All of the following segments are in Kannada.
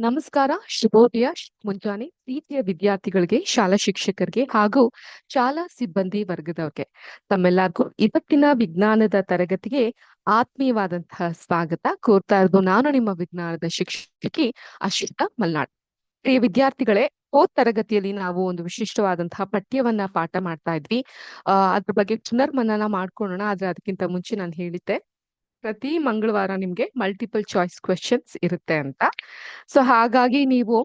ನಮಸ್ಕಾರ, ಶುಭೋದಯ, ಮುಂಜಾನೆ ಪ್ರೀತಿಯ ವಿದ್ಯಾರ್ಥಿಗಳಿಗೆ, ಶಾಲಾ ಶಿಕ್ಷಕರಿಗೆ ಹಾಗೂ ಶಾಲಾ ಸಿಬ್ಬಂದಿ ವರ್ಗದವ್ರಿಗೆ ತಮ್ಮೆಲ್ಲರಿಗೂ ಇವತ್ತಿನ ವಿಜ್ಞಾನದ ತರಗತಿಗೆ ಆತ್ಮೀಯವಾದಂತಹ ಸ್ವಾಗತ ಕೋರ್ತಾ ಇರೋದು ನಾನು ನಿಮ್ಮ ವಿಜ್ಞಾನದ ಶಿಕ್ಷಕಿ ಅಶ್ವಿತಾ ಮಲ್ನಾಡ್. ಪ್ರಿಯ ವಿದ್ಯಾರ್ಥಿಗಳೇ, ಹೋದ್ ತರಗತಿಯಲ್ಲಿ ನಾವು ಒಂದು ವಿಶಿಷ್ಟವಾದಂತಹ ಪಠ್ಯವನ್ನ ಪಾಠ ಮಾಡ್ತಾ ಇದ್ವಿ. ಅದ್ರ ಬಗ್ಗೆ ಪುನರ್ಮನನ ಮಾಡ್ಕೊಳ್ಳೋಣ. ಆದ್ರೆ ಅದಕ್ಕಿಂತ ಮುಂಚೆ ನಾನು ಹೇಳಿದ್ದೆ ಪ್ರತಿ ಮಂಗಳವಾರ ನಿಮ್ಗೆ ಮಲ್ಟಿಪಲ್ ಚಾಯ್ಸ್ ಕ್ವೆಶನ್ಸ್ ಇರುತ್ತೆ ಅಂತ. ಸೊ ಹಾಗಾಗಿ ನೀವು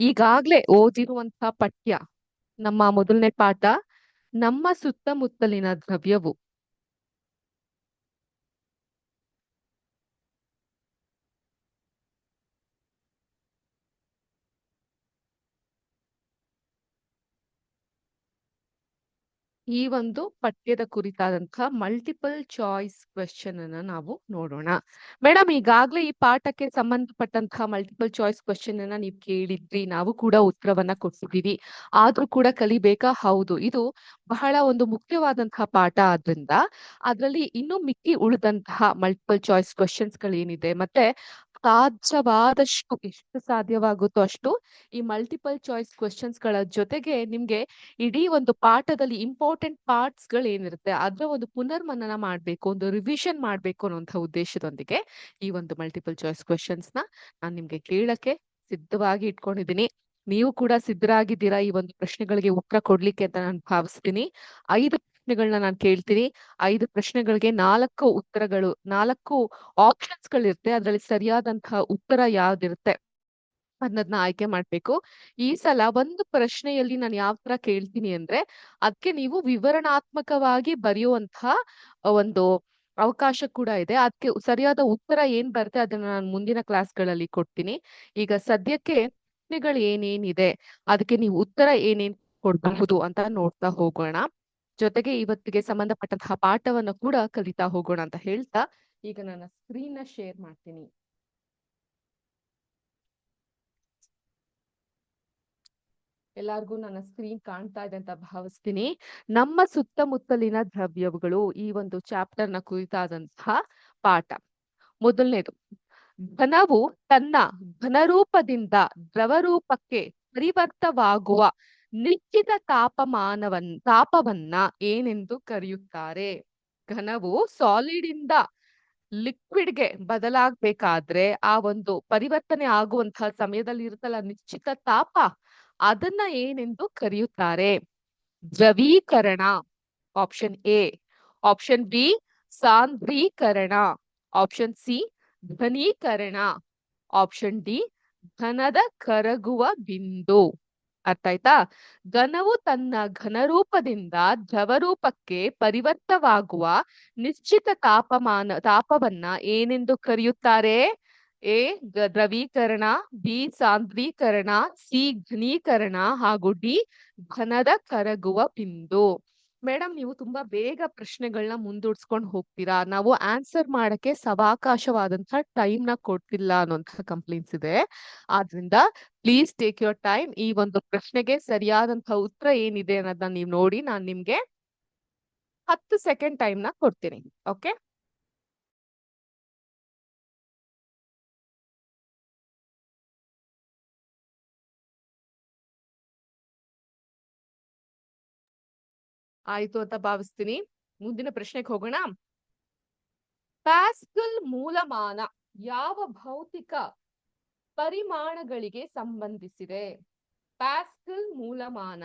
ಈಗಾಗ್ಲೇ ಓದಿರುವಂತಹ ಪಠ್ಯ, ನಮ್ಮ ಮೊದಲನೇ ಪಾಠ ನಮ್ಮ ಸುತ್ತಮುತ್ತಲಿನ ದ್ರವ್ಯವು. ಈ ಒಂದು ಪಠ್ಯದ ಕುರಿತಾದಂತಹ ಮಲ್ಟಿಪಲ್ ಚಾಯ್ಸ್ ಕ್ವೆಶನ್ ಅನ್ನ ನಾವು ನೋಡೋಣ. ಮೇಡಮ್, ಈಗಾಗ್ಲೇ ಈ ಪಾಠಕ್ಕೆ ಸಂಬಂಧಪಟ್ಟಂತಹ ಮಲ್ಟಿಪಲ್ ಚಾಯ್ಸ್ ಕ್ವೆಶನ್ ಅನ್ನ ನೀವು ಕೇಳಿದ್ರಿ, ನಾವು ಕೂಡ ಉತ್ತರವನ್ನ ಕೊಟ್ಟಿದ್ದೀವಿ. ಆದ್ರೂ ಕೂಡ ಕಲಿಬೇಕಾ? ಹೌದು, ಇದು ಬಹಳ ಒಂದು ಮುಖ್ಯವಾದಂತಹ ಪಾಠ. ಆದ್ರಿಂದ ಅದರಲ್ಲಿ ಇನ್ನೂ ಮಿಕ್ಕಿ ಉಳಿದಂತಹ ಮಲ್ಟಿಪಲ್ ಚಾಯ್ಸ್ ಕ್ವೆಶನ್ಸ್ ಗಳೇನಿದೆ, ಮತ್ತೆ ಸಾಧ್ಯವಾದಷ್ಟು ಎಷ್ಟು ಸಾಧ್ಯವಾಗುತ್ತೋ ಅಷ್ಟು ಈ ಮಲ್ಟಿಪಲ್ ಚಾಯ್ಸ್ ಕ್ವೆಶನ್ಸ್ ಗಳ ಜೊತೆಗೆ ನಿಮ್ಗೆ ಇಡೀ ಒಂದು ಪಾಠದಲ್ಲಿ ಇಂಪಾರ್ಟೆಂಟ್ ಪಾರ್ಟ್ಸ್ ಗಳು ಏನಿರುತ್ತೆ ಅದರ ಒಂದು ಪುನರ್ಮನನ ಮಾಡ್ಬೇಕು, ಒಂದು ರಿವಿಷನ್ ಮಾಡ್ಬೇಕು ಅನ್ನುವಂಥ ಉದ್ದೇಶದೊಂದಿಗೆ ಈ ಒಂದು ಮಲ್ಟಿಪಲ್ ಚಾಯ್ಸ್ ಕ್ವೆಶನ್ಸ್ ನ ನಾನು ನಿಮ್ಗೆ ಕೇಳಕ್ಕೆ ಸಿದ್ಧವಾಗಿ ಇಟ್ಕೊಂಡಿದ್ದೀನಿ. ನೀವು ಕೂಡ ಸಿದ್ಧರಾಗಿದ್ದೀರಾ ಈ ಒಂದು ಪ್ರಶ್ನೆಗಳಿಗೆ ಉತ್ತರ ಕೊಡ್ಲಿಕ್ಕೆ ಅಂತ ನಾನು ಭಾವಿಸ್ತೀನಿ. 5 ಪ್ರಶ್ನೆಗಳನ್ನ ನಾನು ಕೇಳ್ತೀನಿ. 5 ಪ್ರಶ್ನೆಗಳಿಗೆ 4 ಉತ್ತರಗಳು, 4 ಆಪ್ಷನ್ಸ್ ಗಳಿರುತ್ತೆ. ಅದರಲ್ಲಿ ಸರಿಯಾದಂತಹ ಉತ್ತರ ಯಾವ್ದಿರುತ್ತೆ ಅನ್ನೋದನ್ನ ಆಯ್ಕೆ ಮಾಡ್ಬೇಕು. ಈ ಸಲ ಒಂದು ಪ್ರಶ್ನೆಯಲ್ಲಿ ನಾನು ಯಾವ ತರ ಕೇಳ್ತೀನಿ ಅಂದ್ರೆ ಅದಕ್ಕೆ ನೀವು ವಿವರಣಾತ್ಮಕವಾಗಿ ಬರೆಯುವಂತಹ ಒಂದು ಅವಕಾಶ ಕೂಡ ಇದೆ. ಅದಕ್ಕೆ ಸರಿಯಾದ ಉತ್ತರ ಏನ್ ಬರುತ್ತೆ ಅದನ್ನ ನಾನು ಮುಂದಿನ ಕ್ಲಾಸ್ಗಳಲ್ಲಿ ಕೊಡ್ತೀನಿ. ಈಗ ಸದ್ಯಕ್ಕೆ ಪ್ರಶ್ನೆಗಳು ಏನೇನಿದೆ, ಅದಕ್ಕೆ ನೀವು ಉತ್ತರ ಏನೇನ್ ಕೊಡಬಹುದು ಅಂತ ನೋಡ್ತಾ ಹೋಗೋಣ. ಜೊತೆಗೆ ಇವತ್ತಿಗೆ ಸಂಬಂಧಪಟ್ಟಂತಹ ಪಾಠವನ್ನು ಕೂಡ ಕಲಿತಾ ಹೋಗೋಣ ಅಂತ ಹೇಳ್ತಾ ಈಗ ನನ್ನ ಸ್ಕ್ರೀನ್ ನ ಶೇರ್ ಮಾಡ್ತೀನಿ. ಎಲ್ಲಾರ್ಗೂ ನನ್ನ ಸ್ಕ್ರೀನ್ ಕಾಣ್ತಾ ಇದೆ ಅಂತ ಭಾವಿಸ್ತೀನಿ. ನಮ್ಮ ಸುತ್ತಮುತ್ತಲಿನ ದ್ರವ್ಯಗಳು ಈ ಒಂದು ಚಾಪ್ಟರ್ ನ ಕುರಿತಾದಂತಹ ಪಾಠ. ಮೊದಲನೇದು, ಘನವು ತನ್ನ ಘನರೂಪದಿಂದ ದ್ರವರೂಪಕ್ಕೆ ಪರಿವರ್ತವಾಗುವ ನಿಶ್ಚಿತ ತಾಪವನ್ನ ಏನೆಂದು ಕರೆಯುತ್ತಾರೆ? ಘನವು ಸಾಲಿಡ್ ಇಂದ ಲಿಕ್ವಿಡ್ಗೆ ಬದಲಾಗಬೇಕಾದ್ರೆ ಆ ಒಂದು ಪರಿವರ್ತನೆ ಆಗುವಂತಹ ಸಮಯದಲ್ಲಿ ಇರುತ್ತಲ್ಲ ನಿಶ್ಚಿತ ತಾಪ, ಅದನ್ನ ಏನೆಂದು ಕರೆಯುತ್ತಾರೆ? ದ್ರವೀಕರಣ, ಆಪ್ಷನ್ ಎ. ಆಪ್ಷನ್ ಬಿ, ಸಾಂದ್ರೀಕರಣ. ಆಪ್ಷನ್ ಸಿ, ಘನೀಕರಣ. ಆಪ್ಷನ್ ಡಿ, ಘನದ ಕರಗುವ ಬಿಂದು. ಅರ್ಥ ಆಯ್ತಾ? ಘನವು ತನ್ನ ಘನರೂಪದಿಂದ ದ್ರವರೂಪಕ್ಕೆ ಪರಿವರ್ತವಾಗುವ ನಿಶ್ಚಿತ ತಾಪವನ್ನ ಏನೆಂದು ಕರೆಯುತ್ತಾರೆ? ಎ ದ್ರವೀಕರಣ, ಬಿ ಸಾಂದ್ರೀಕರಣ, ಸಿ ಘನೀಕರಣ ಹಾಗೂ ಡಿ ಘನದ ಕರಗುವ ಬಿಂದು. ಮೇಡಮ್, ನೀವು ತುಂಬಾ ಬೇಗ ಪ್ರಶ್ನೆಗಳನ್ನ ಮುಂದೂಡ್ಸ್ಕೊಂಡು ಹೋಗ್ತೀರಾ, ನಾವು ಆನ್ಸರ್ ಮಾಡಕ್ಕೆ ಸವಾಕಾಶವಾದಂತಹ ಟೈಮ್ ನ ಕೊಡ್ತಿಲ್ಲ ಅನ್ನೋಂತಹ ಕಂಪ್ಲೇಂಟ್ಸ್ ಇದೆ. ಆದ್ರಿಂದ ಪ್ಲೀಸ್ ಟೇಕ್ ಯುವರ್ ಟೈಮ್. ಈ ಒಂದು ಪ್ರಶ್ನೆಗೆ ಸರಿಯಾದಂತಹ ಉತ್ತರ ಏನಿದೆ ಅನ್ನೋದನ್ನ ನೀವು ನೋಡಿ ನಾನು ನಿಮ್ಗೆ 10 ಸೆಕೆಂಡ್ ಟೈಮ್ ನ ಕೊಡ್ತೀನಿ. ಓಕೆ, ಆಯ್ತು ಅಂತ ಭಾವಿಸ್ತೀನಿ. ಮುಂದಿನ ಪ್ರಶ್ನೆಗೆ ಹೋಗೋಣ. ಪ್ಯಾಸ್ಕಲ್ ಮೂಲಮಾನ ಯಾವ ಭೌತಿಕ ಪರಿಮಾಣಗಳಿಗೆ ಸಂಬಂಧಿಸಿದೆ? ಪ್ಯಾಸ್ಕಲ್ ಮೂಲಮಾನ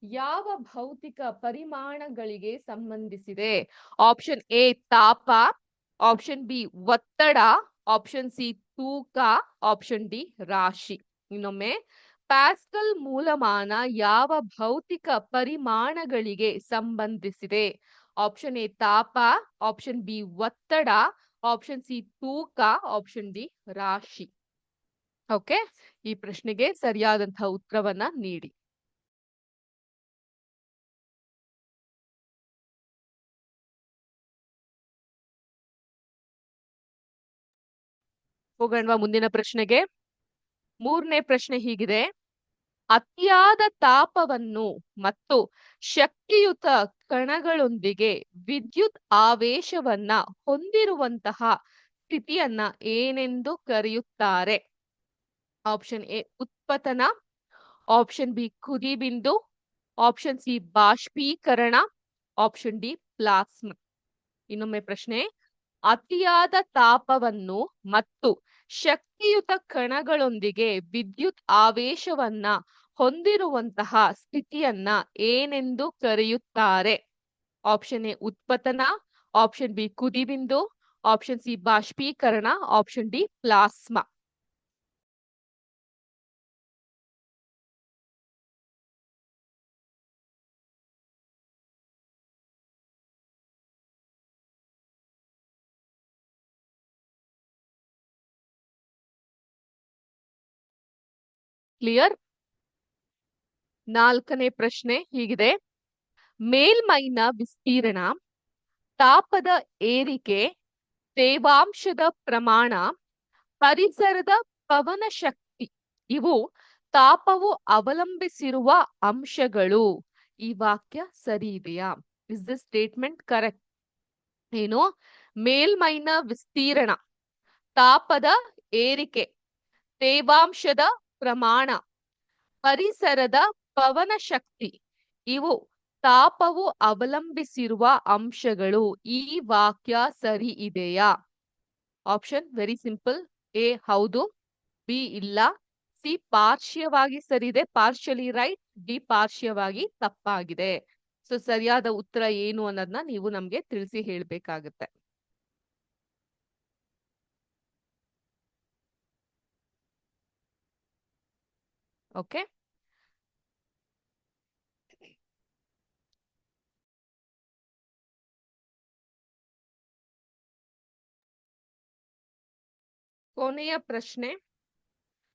ಯಾವ ಭೌತಿಕ ಪರಿಮಾಣಗಳಿಗೆ ಸಂಬಂಧಿಸಿದೆ? ಆಪ್ಷನ್ ಎ ತಾಪ, ಆಪ್ಷನ್ ಬಿ ಒತ್ತಡ, ಆಪ್ಷನ್ ಸಿ ತೂಕ, ಆಪ್ಷನ್ ಡಿ ರಾಶಿ. ಇನ್ನೊಮ್ಮೆ, ಪ್ಯಾಸ್ಕಲ್ ಮೂಲಮಾನ ಯಾವ ಭೌತಿಕ ಪರಿಮಾಣಗಳಿಗೆ ಸಂಬಂಧಿಸಿದೆ? ಆಪ್ಷನ್ ಎ ತಾಪ, ಆಪ್ಷನ್ ಬಿ ಒತ್ತಡ, ಆಪ್ಷನ್ ಸಿ ತೂಕ, ಆಪ್ಷನ್ ಡಿ ರಾಶಿ. ಓಕೆ, ಈ ಪ್ರಶ್ನೆಗೆ ಸರಿಯಾದಂತಹ ಉತ್ತರವನ್ನ ನೀಡಿ. ಹೋಗೋಣವಾ ಮುಂದಿನ ಪ್ರಶ್ನೆಗೆ. 3ನೇ ಪ್ರಶ್ನೆ ಹೀಗಿದೆ: ಅತಿಯಾದ ತಾಪವನ್ನು ಮತ್ತು ಶಕ್ತಿಯುತ ಕಣಗಳೊಂದಿಗೆ ವಿದ್ಯುತ್ ಆವೇಶವನ್ನ ಹೊಂದಿರುವಂತಹ ಸ್ಥಿತಿಯನ್ನ ಏನೆಂದು ಕರೆಯುತ್ತಾರೆ? ಆಪ್ಷನ್ ಎ ಉತ್ಪತನ, ಆಪ್ಷನ್ ಬಿ ಕುದಿಬಿಂದು, ಆಪ್ಷನ್ ಸಿ ಬಾಷ್ಪೀಕರಣ, ಆಪ್ಷನ್ ಡಿ ಪ್ಲಾಸ್ಮಾ. ಇನ್ನೊಮ್ಮೆ ಪ್ರಶ್ನೆ, ಅತಿಯಾದ ತಾಪವನ್ನು ಮತ್ತು ಶಕ್ತಿಯುತ ಕಣಗಳೊಂದಿಗೆ ವಿದ್ಯುತ್ ಆವೇಶವನ್ನ ಹೊಂದಿರುವಂತಹ ಸ್ಥಿತಿಯನ್ನ ಏನೆಂದು ಕರೆಯುತ್ತಾರೆ? ಆಪ್ಷನ್ ಎ ಉತ್ಪತನ, ಆಪ್ಷನ್ ಬಿ ಕುದಿಬಿಂದು, ಆಪ್ಷನ್ ಸಿ ಬಾಷ್ಪೀಕರಣ, ಆಪ್ಷನ್ ಡಿ ಪ್ಲಾಸ್ಮಾ. ಕ್ಲಿಯರ್? ನಾಲ್ಕನೇ ಪ್ರಶ್ನೆ ಹೀಗಿದೆ, ಮೇಲ್ಮೈನ ವಿಸ್ತೀರ್ಣ, ತಾಪದ ಏರಿಕೆ, ತೇವಾಂಶದ ಪ್ರಮಾಣ, ಪರಿಸರದ ಪವನ ಶಕ್ತಿ ಇವು ತಾಪವು ಅವಲಂಬಿಸಿರುವ ಅಂಶಗಳು. ಈ ವಾಕ್ಯ ಸರಿ ಇದೆಯಾ? Is this statement correct? ಏನು? ಮೇಲ್ಮೈನ ವಿಸ್ತೀರ್ಣ, ತಾಪದ ಏರಿಕೆ, ತೇವಾಂಶದ ಪ್ರಮಾಣ, ಪರಿಸರದ ಪವನ ಶಕ್ತಿ ಇವು ತಾಪವು ಅವಲಂಬಿಸಿರುವ ಅಂಶಗಳು. ಈ ವಾಕ್ಯ ಸರಿ ಇದೆಯಾ? Option very simple. ಎ ಹೌದು, ಬಿ ಇಲ್ಲ, ಸಿ ಪಾರ್ಶ್ಯವಾಗಿ ಸರಿ ಇದೆ, ಪಾರ್ಷಿಯಲಿ ರೈಟ್, ಡಿ ಪಾರ್ಶ್ಯವಾಗಿ ತಪ್ಪಾಗಿದೆ. ಸೊ ಸರಿಯಾದ ಉತ್ತರ ಏನು ಅನ್ನೋದನ್ನ ನೀವು ನಮ್ಗೆ ತಿಳಿಸಿ ಹೇಳ್ಬೇಕಾಗತ್ತೆ. ಓಕೆ, ಕೊನೆಯ ಪ್ರಶ್ನೆ,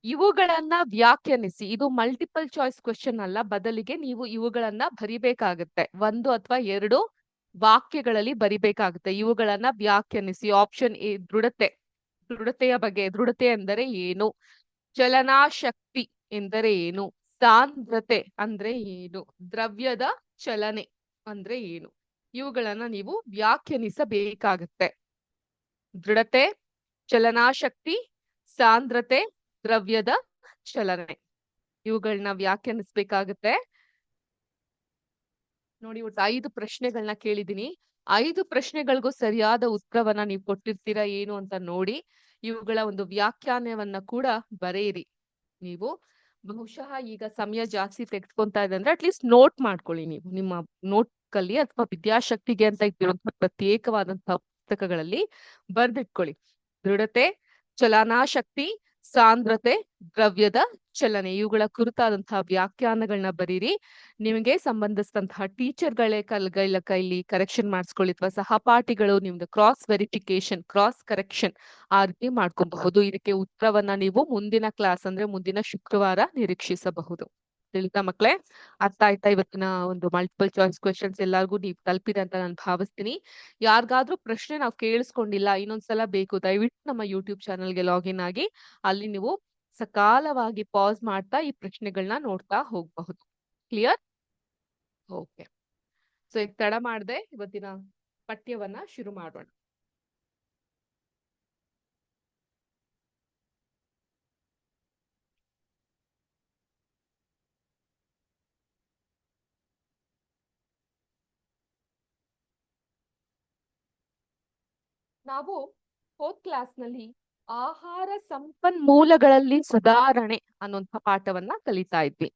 ಇವುಗಳನ್ನ ವ್ಯಾಖ್ಯಾನಿಸಿ. ಇದು ಮಲ್ಟಿಪಲ್ ಚಾಯ್ಸ್ ಕ್ವೆಶ್ಚನ್ ಅಲ್ಲ, ಬದಲಿಗೆ ನೀವು ಇವುಗಳನ್ನ ಬರಿಬೇಕಾಗುತ್ತೆ. ಒಂದು ಅಥವಾ ಎರಡು ವಾಕ್ಯಗಳಲ್ಲಿ ಬರಿಬೇಕಾಗುತ್ತೆ. ಇವುಗಳನ್ನ ವ್ಯಾಖ್ಯಾನಿಸಿ. ಆಪ್ಷನ್ ಎ ದೃಢತೆ, ದೃಢತೆಯ ಬಗ್ಗೆ, ದೃಢತೆ ಎಂದರೆ ಏನು? ಚಲನಾಶಕ್ತಿ ಎಂದರೆ ಏನು? ಸಾಂದ್ರತೆ ಅಂದ್ರೆ ಏನು? ದ್ರವ್ಯದ ಚಲನೆ ಅಂದ್ರೆ ಏನು? ಇವುಗಳನ್ನ ನೀವು ವ್ಯಾಖ್ಯಾನಿಸಬೇಕಾಗತ್ತೆ. ದೃಢತೆ, ಚಲನಾಶಕ್ತಿ, ಸಾಂದ್ರತೆ, ದ್ರವ್ಯದ ಚಲನೆ, ಇವುಗಳನ್ನ ವ್ಯಾಖ್ಯಾನಿಸ್ಬೇಕಾಗತ್ತೆ. ನೋಡಿ, ಒಟ್ಟು 5 ಪ್ರಶ್ನೆಗಳನ್ನ ಕೇಳಿದೀನಿ. 5 ಪ್ರಶ್ನೆಗಳಿಗೂ ಸರಿಯಾದ ಉತ್ತರವನ್ನ ನೀವು ಕೊಟ್ಟಿರ್ತೀರಾ ಏನು ಅಂತ ನೋಡಿ ಇವುಗಳ ಒಂದು ವ್ಯಾಖ್ಯಾನವನ್ನ ಕೂಡ ಬರೆಯಿರಿ. ನೀವು ಬಹುಶಃ ಈಗ ಸಮಯ ಜಾಸ್ತಿ ತೆಗೆದುಕೊಂತಾ ಇದೆ ಅಂದ್ರೆ ಅಟ್ಲೀಸ್ಟ್ ನೋಟ್ ಮಾಡ್ಕೊಳ್ಳಿ. ನೀವು ನಿಮ್ಮ ನೋಟ್ ಕಲ್ಲಿ ಅಥವಾ ವಿದ್ಯಾಶಕ್ತಿಗೆ ಅಂತ ಇಟ್ಟಿರುವಂತಹ ಪ್ರತ್ಯೇಕವಾದಂತಹ ಪುಸ್ತಕಗಳಲ್ಲಿ ಬರ್ದಿಟ್ಕೊಳ್ಳಿ. ದೃಢತೆ, ಚಲನಾಶಕ್ತಿ, ಸಾಂದ್ರತೆ, ದ್ರವ್ಯದ ಚಲನೆ, ಇವುಗಳ ಕುರಿತಾದಂತಹ ವ್ಯಾಖ್ಯಾನಗಳನ್ನ ಬರೀರಿ. ನಿಮಗೆ ಸಂಬಂಧಿಸಿದಂತಹ ಟೀಚರ್ಗಳೇ ಕೈಲಿ ಕರೆಕ್ಷನ್ ಮಾಡಿಸ್ಕೊಳ್ಳಿ, ಅಥವಾ ಸಹಪಾಠಿಗಳು ನಿಮ್ದು ಕ್ರಾಸ್ ವೆರಿಫಿಕೇಶನ್, ಕ್ರಾಸ್ ಕರೆಕ್ಷನ್ ಆ ರೀತಿ ಮಾಡ್ಕೊಬಹುದು. ಇದಕ್ಕೆ ಉತ್ತರವನ್ನ ನೀವು ಮುಂದಿನ ಕ್ಲಾಸ್ ಅಂದ್ರೆ ಮುಂದಿನ ಶುಕ್ರವಾರ ನಿರೀಕ್ಷಿಸಬಹುದು. ತಿಳಿತಾ ಮಕ್ಕಳೇ? ಅರ್ಥ ಆಯ್ತಾ? ಇವತ್ತಿನ ಒಂದು ಮಲ್ಟಿಪಲ್ ಚಾಯ್ಸ್ ಕ್ವೆಶನ್ಸ್ ಎಲ್ಲರಿಗೂ ನೀವು ತಲುಪಿದೆ ಅಂತ ನಾನು ಭಾವಿಸ್ತೀನಿ. ಯಾರಿಗಾದ್ರೂ ಪ್ರಶ್ನೆ ನಾವು ಕೇಳಿಸ್ಕೊಂಡಿಲ್ಲ, ಇನ್ನೊಂದ್ಸಲ ಬೇಕು, ದಯವಿಟ್ಟು ನಮ್ಮ ಯೂಟ್ಯೂಬ್ ಚಾನಲ್ಗೆ ಲಾಗಿನ್ ಆಗಿ ಅಲ್ಲಿ ನೀವು ಸಕಾಲವಾಗಿ ಪಾಸ್ ಮಾಡ್ತಾ ಈ ಪ್ರಶ್ನೆಗಳನ್ನ ನೋಡ್ತಾ ಹೋಗಬಹುದು. ಕ್ಲಿಯರ್? ಓಕೆ. ಸೊ ಈಗ ತಡ ಮಾಡದೆ ಇವತ್ತಿನ ಪಠ್ಯವನ್ನ ಶುರು ಮಾಡೋಣ. ನಾವು ಹೋದ್ ಕ್ಲಾಸ್ ನಲ್ಲಿ ಆಹಾರ ಸಂಪನ್ಮೂಲಗಳಲ್ಲಿ ಸುಧಾರಣೆ ಅನ್ನುವಂಥ ಪಾಠವನ್ನ ಕಲಿತಾ ಇದ್ವಿ.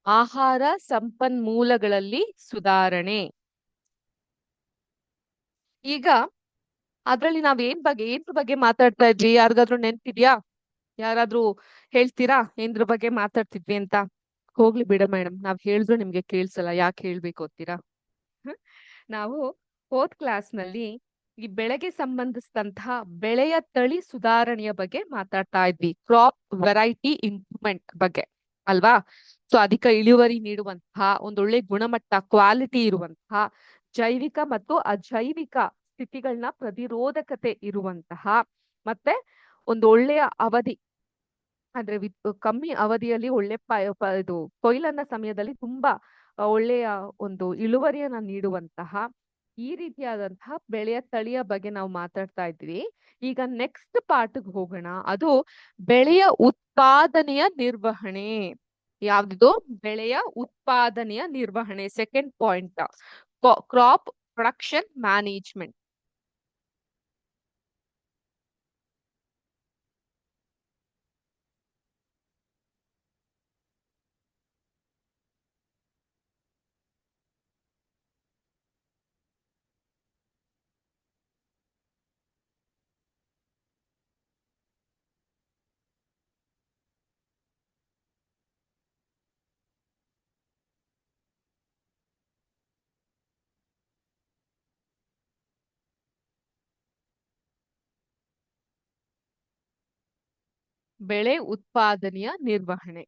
ಆಹಾರ ಸಂಪನ್ಮೂಲಗಳಲ್ಲಿ ಸುಧಾರಣೆ. ಈಗ ಅದ್ರಲ್ಲಿ ನಾವ್ ಏನ್ರ ಬಗ್ಗೆ ಮಾತಾಡ್ತಾ ಇದ್ವಿ? ಯಾರಿಗಾದ್ರೂ ನೆನ್ಪಿದ್ಯಾ? ಯಾರಾದ್ರೂ ಹೇಳ್ತೀರಾ ಏನ್ರ ಬಗ್ಗೆ ಮಾತಾಡ್ತಿದ್ವಿ ಅಂತ? ಹೋಗ್ಲಿ ಬಿಡ ಮೇಡಮ್, ನಾವ್ ಹೇಳಿದ್ರು ನಿಮ್ಗೆ ಕೇಳ್ಸಲ್ಲ, ಯಾಕೆ ಹೇಳ್ಬೇಕು ಅಂತೀರಾ? ನಾವು ಹೋದ್ ಕ್ಲಾಸ್ ನಲ್ಲಿ ಈ ಬೆಳೆಗೆ ಸಂಬಂಧಿಸಿದಂತಹ ಬೆಳೆಯ ತಳಿ ಸುಧಾರಣೆಯ ಬಗ್ಗೆ ಮಾತಾಡ್ತಾ ಇದ್ವಿ. ಕ್ರಾಪ್ ವೆರೈಟಿ ಇಂಪ್ರೂವ್ಮೆಂಟ್ ಬಗ್ಗೆ ಅಲ್ವಾ? ಸೊ ಅಧಿಕ ಇಳುವರಿ ನೀಡುವಂತಹ ಒಂದೊಳ್ಳೆ ಗುಣಮಟ್ಟ ಕ್ವಾಲಿಟಿ ಇರುವಂತಹ ಜೈವಿಕ ಮತ್ತು ಅಜೈವಿಕ ಸ್ಥಿತಿಗಳನ್ನ ಪ್ರತಿರೋಧಕತೆ ಇರುವಂತಹ ಮತ್ತೆ ಒಂದು ಒಳ್ಳೆಯ ಅವಧಿ ಅಂದ್ರೆ ಕಮ್ಮಿ ಅವಧಿಯಲ್ಲಿ ಒಳ್ಳೆ ಇದು ಕೊಯ್ಲನ್ನ ಸಮಯದಲ್ಲಿ ತುಂಬಾ ಒಳ್ಳೆಯ ಒಂದು ಇಳುವರಿಯನ್ನ ನೀಡುವಂತಹ ಈ ರೀತಿಯಾದಂತಹ ಬೆಳೆಯ ತಳಿಯ ಬಗ್ಗೆ ನಾವು ಮಾತಾಡ್ತಾ ಇದ್ವಿ. ಈಗ ನೆಕ್ಸ್ಟ್ ಪಾರ್ಟ್ಗೆ ಹೋಗೋಣ. ಅದು ಬೆಳೆಯ ಉತ್ಪಾದನೆಯ ನಿರ್ವಹಣೆ. ಯಾವ್ದು? ಬೆಳೆಯ ಉತ್ಪಾದನೆಯ ನಿರ್ವಹಣೆ. Second point, crop production management. ಬೆಳೆ ಉತ್ಪಾದನೆಯ ನಿರ್ವಹಣೆ.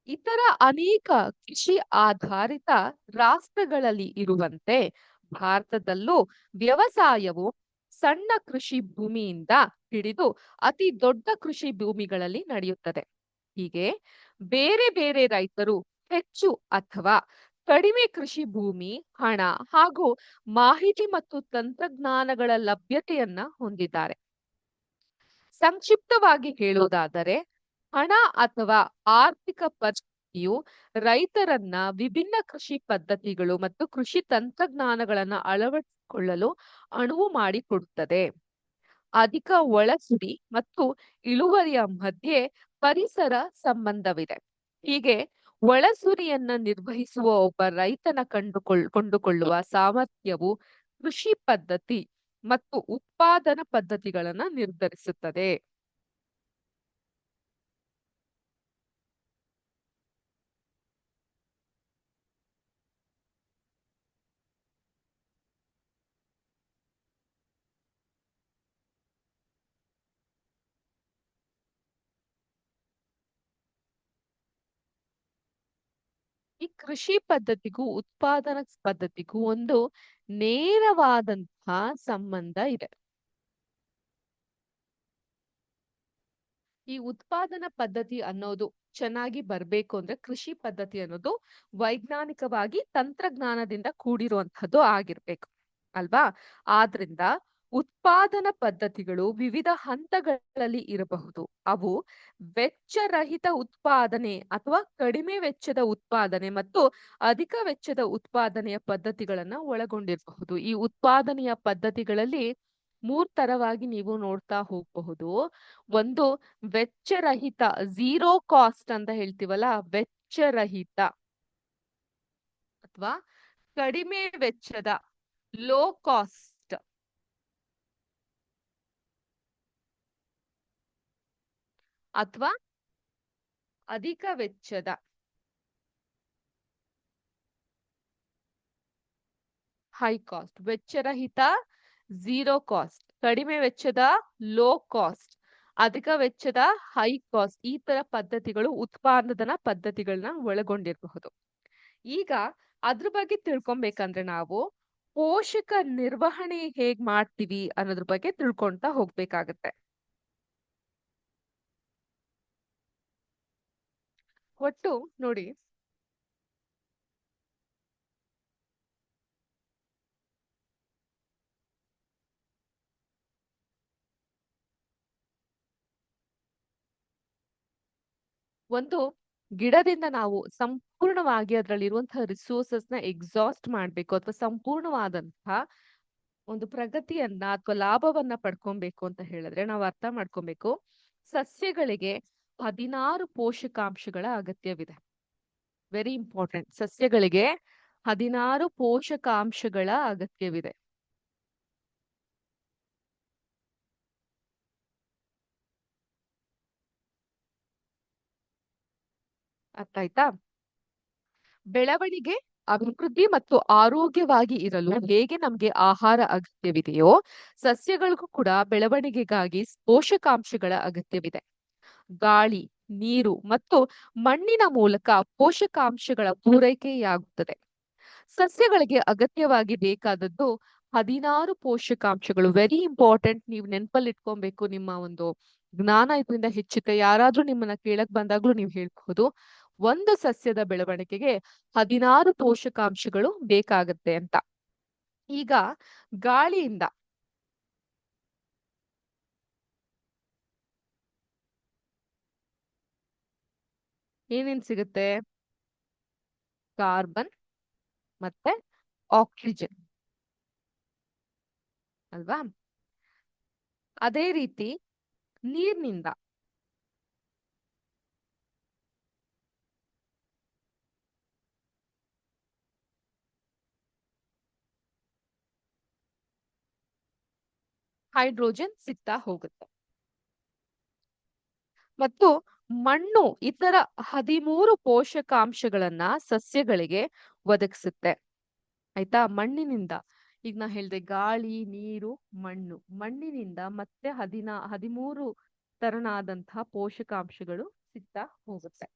ಇತರ ಅನೇಕ ಕೃಷಿ ಆಧಾರಿತ ರಾಷ್ಟ್ರಗಳಲ್ಲಿ ಇರುವಂತೆ ಭಾರತದಲ್ಲೂ ವ್ಯವಸಾಯವು ಸಣ್ಣ ಕೃಷಿ ಭೂಮಿಯಿಂದ ಹಿಡಿದು ಅತಿ ದೊಡ್ಡ ಕೃಷಿ ಭೂಮಿಗಳಲ್ಲಿ ನಡೆಯುತ್ತದೆ. ಹೀಗೆ ಬೇರೆ ಬೇರೆ ರೈತರು ಹೆಚ್ಚು ಅಥವಾ ಕಡಿಮೆ ಕೃಷಿ ಭೂಮಿ, ಹಣ ಹಾಗೂ ಮಾಹಿತಿ ಮತ್ತು ತಂತ್ರಜ್ಞಾನಗಳ ಲಭ್ಯತೆಯನ್ನ ಹೊಂದಿದ್ದಾರೆ. ಸಂಕ್ಷಿಪ್ತವಾಗಿ ಹೇಳುವುದಾದರೆ ಹಣ ಅಥವಾ ಆರ್ಥಿಕ ಪರಿಸ್ಥಿತಿಯು ರೈತರನ್ನ ವಿಭಿನ್ನ ಕೃಷಿ ಪದ್ಧತಿಗಳು ಮತ್ತು ಕೃಷಿ ತಂತ್ರಜ್ಞಾನಗಳನ್ನ ಅಳವಡಿಸಿಕೊಳ್ಳಲು ಅನುವು ಮಾಡಿಕೊಡುತ್ತದೆ. ಅಧಿಕ ಒಳಸುಡಿ ಮತ್ತು ಇಳುವರಿಯ ಮಧ್ಯೆ ಪರಿಸರ ಸಂಬಂಧವಿದೆ. ಹೀಗೆ ಒಳಸುರಿಯನ್ನ ನಿರ್ವಹಿಸುವ ಒಬ್ಬ ರೈತನ ಕೊಂಡುಕೊಳ್ಳುವ ಸಾಮರ್ಥ್ಯವು ಕೃಷಿ ಪದ್ಧತಿ ಮತ್ತು ಉತ್ಪಾದನಾ ಪದ್ಧತಿಗಳನ್ನ ನಿರ್ಧರಿಸುತ್ತದೆ. ಈ ಕೃಷಿ ಪದ್ಧತಿಗೂ ಉತ್ಪಾದನಾ ಪದ್ಧತಿಗೂ ಒಂದು ನೇರವಾದಂತಹ ಸಂಬಂಧ ಇದೆ. ಈ ಉತ್ಪಾದನಾ ಪದ್ಧತಿ ಅನ್ನೋದು ಚೆನ್ನಾಗಿ ಬರ್ಬೇಕು ಅಂದ್ರೆ ಕೃಷಿ ಪದ್ಧತಿ ಅನ್ನೋದು ವೈಜ್ಞಾನಿಕವಾಗಿ ತಂತ್ರಜ್ಞಾನದಿಂದ ಕೂಡಿರುವಂತಹದ್ದು ಆಗಿರ್ಬೇಕು ಅಲ್ವಾ? ಆದ್ರಿಂದ ಉತ್ಪಾದನಾ ಪದ್ಧತಿಗಳು ವಿವಿಧ ಹಂತಗಳಲ್ಲಿ ಇರಬಹುದು. ಅವು ವೆಚ್ಚರಹಿತ ಉತ್ಪಾದನೆ ಅಥವಾ ಕಡಿಮೆ ವೆಚ್ಚದ ಉತ್ಪಾದನೆ ಮತ್ತು ಅಧಿಕ ವೆಚ್ಚದ ಉತ್ಪಾದನೆಯ ಪದ್ಧತಿಗಳನ್ನ ಒಳಗೊಂಡಿರಬಹುದು. ಈ ಉತ್ಪಾದನೆಯ ಪದ್ಧತಿಗಳಲ್ಲಿ ಮೂರ್ ತರವಾಗಿ ನೀವು ನೋಡ್ತಾ ಹೋಗಬಹುದು. ಒಂದು ವೆಚ್ಚರಹಿತ, ಝೀರೋ ಕಾಸ್ಟ್ ಅಂತ ಹೇಳ್ತೀವಲ್ಲ, ವೆಚ್ಚರಹಿತ ಅಥವಾ ಕಡಿಮೆ ವೆಚ್ಚದ, ಲೋ ಕಾಸ್ಟ್ ಅಥವಾ ಅಧಿಕ ವೆಚ್ಚದ, ಹೈ ಕಾಸ್ಟ್. ವೆಚ್ಚರಹಿತ ಝೀರೋ ಕಾಸ್ಟ್, ಕಡಿಮೆ ವೆಚ್ಚದ ಲೋ ಕಾಸ್ಟ್, ಅಧಿಕ ವೆಚ್ಚದ ಹೈ ಕಾಸ್ಟ್. ಈ ತರ ಪದ್ಧತಿಗಳು ಉತ್ಪಾದನಾ ಪದ್ಧತಿಗಳನ್ನ ಒಳಗೊಂಡಿರಬಹುದು. ಈಗ ಅದ್ರ ಬಗ್ಗೆ ತಿಳ್ಕೊಬೇಕಂದ್ರೆ ನಾವು ಪೋಷಕ ನಿರ್ವಹಣೆ ಹೇಗ್ ಮಾಡ್ತೀವಿ ಅನ್ನೋದ್ರ ಬಗ್ಗೆ ತಿಳ್ಕೊಂತಾ ಹೋಗ್ಬೇಕಾಗತ್ತೆ. ಒಟ್ಟು ನೋಡಿ, ಒಂದು ಗಿಡದಿಂದ ನಾವು ಸಂಪೂರ್ಣವಾಗಿ ಅದರಲ್ಲಿರುವಂತಹ ರಿಸೋರ್ಸಸ್ ನ ಎಕ್ಸಾಸ್ಟ್ ಮಾಡ್ಬೇಕು ಅಥವಾ ಸಂಪೂರ್ಣವಾದಂತಹ ಒಂದು ಪ್ರಗತಿಯನ್ನ ಅಥವಾ ಲಾಭವನ್ನ ಪಡ್ಕೊಬೇಕು ಅಂತ ಹೇಳಿದ್ರೆ ನಾವು ಅರ್ಥ ಮಾಡ್ಕೊಬೇಕು, ಸಸ್ಯಗಳಿಗೆ 16 ಪೋಷಕಾಂಶಗಳ ಅಗತ್ಯವಿದೆ. Very important. ಸಸ್ಯಗಳಿಗೆ 16 ಪೋಷಕಾಂಶಗಳ ಅಗತ್ಯವಿದೆ. ಅರ್ಥ ಆಯ್ತಾ? ಬೆಳವಣಿಗೆ, ಅಭಿವೃದ್ಧಿ ಮತ್ತು ಆರೋಗ್ಯವಾಗಿ ಇರಲು ಹೇಗೆ ನಮ್ಗೆ ಆಹಾರ ಅಗತ್ಯವಿದೆಯೋ ಸಸ್ಯಗಳಿಗೂ ಕೂಡ ಬೆಳವಣಿಗೆಗಾಗಿ ಪೋಷಕಾಂಶಗಳ ಅಗತ್ಯವಿದೆ. ಗಾಳಿ, ನೀರು ಮತ್ತು ಮಣ್ಣಿನ ಮೂಲಕ ಪೋಷಕಾಂಶಗಳ ಪೂರೈಕೆಯಾಗುತ್ತದೆ. ಸಸ್ಯಗಳಿಗೆ ಅಗತ್ಯವಾಗಿ ಬೇಕಾದದ್ದು 16 ಪೋಷಕಾಂಶಗಳು. Very important. ನೀವು ನೆನಪಲ್ಲಿ ಇಟ್ಕೊಬೇಕು. ನಿಮ್ಮ ಒಂದು ಜ್ಞಾನ ಇದರಿಂದ ಹೆಚ್ಚುತ್ತೆ. ಯಾರಾದ್ರೂ ನಿಮ್ಮನ್ನ ಕೇಳಕ್ ಬಂದಾಗ್ಲೂ ನೀವು ಹೇಳ್ಬಹುದು, ಒಂದು ಸಸ್ಯದ ಬೆಳವಣಿಗೆಗೆ 16 ಪೋಷಕಾಂಶಗಳು ಬೇಕಾಗತ್ತೆ ಅಂತ. ಈಗ ಗಾಳಿಯಿಂದ ಏನೇನ್ ಸಿಗುತ್ತೆ? ಕಾರ್ಬನ್ ಮತ್ತೆ ಆಕ್ಸಿಜನ್ ಅಲ್ವಾ? ಅದೇ ರೀತಿ ನೀರಿನಿಂದ ಹೈಡ್ರೋಜನ್ ಸಿಗ್ತಾ ಹೋಗುತ್ತೆ. ಮತ್ತು ಮಣ್ಣು ಇತರ 13 ಪೋಷಕಾಂಶಗಳನ್ನ ಸಸ್ಯಗಳಿಗೆ ಒದಗಿಸುತ್ತೆ. ಆಯ್ತಾ? ಮಣ್ಣಿನಿಂದ ಈಗ ನಾ ಹೇಳ್ದೆ ಗಾಳಿ, ನೀರು, ಮಣ್ಣು. ಮಣ್ಣಿನಿಂದ ಮತ್ತೆ 13 ತರನಾದಂತಹ ಪೋಷಕಾಂಶಗಳು ಸಿಗ್ತಾ ಹೋಗುತ್ತೆ.